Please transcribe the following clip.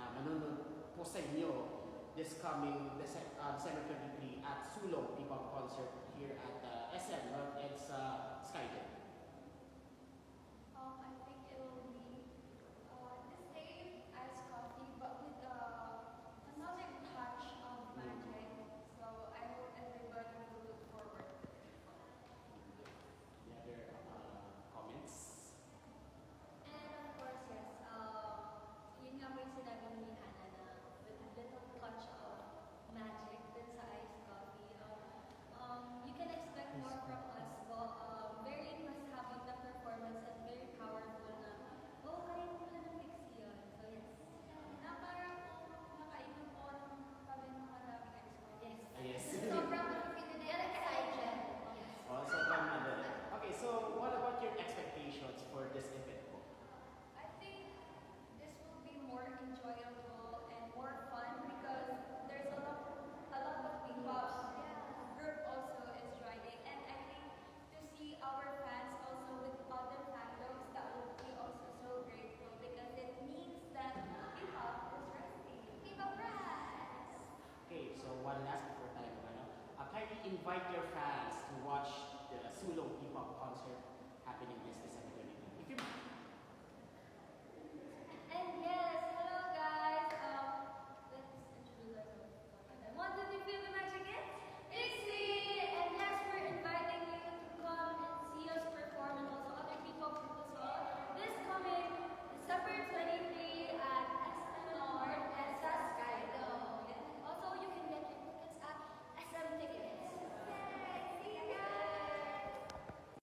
na manunod po sa inyo this coming December 23 at Sulong P-Pop Concert here at SM North Ed's Skyline? I think it will be the same as Coffee, but with another touch of magic. So I hope everybody will look forward to it. The other comments? And of course, yes, yun nga po yung sinabi ni Hannah na with a little touch of magic dun sa iced coffee. You can expect more from us. Very mashabang na performance and very powerful na, kaya nila ng mix yun. So yes. Na parang nakainom ko ng kami ng maraming expert. Yes. Yes. Sobrang excited. Yes. Also, okay, so what about your expectations for this event po? I think this will be more enjoyable and more fun because there's a lot of P-pop group also is joining, and I think to see our fans also with other fandoms, that would be also so grateful because it means that P-pop is rising. P-pop rise! Okay, so one last before tayo kindly invite your fans to watch the Sulong P-Pop concert happening this December 22. If you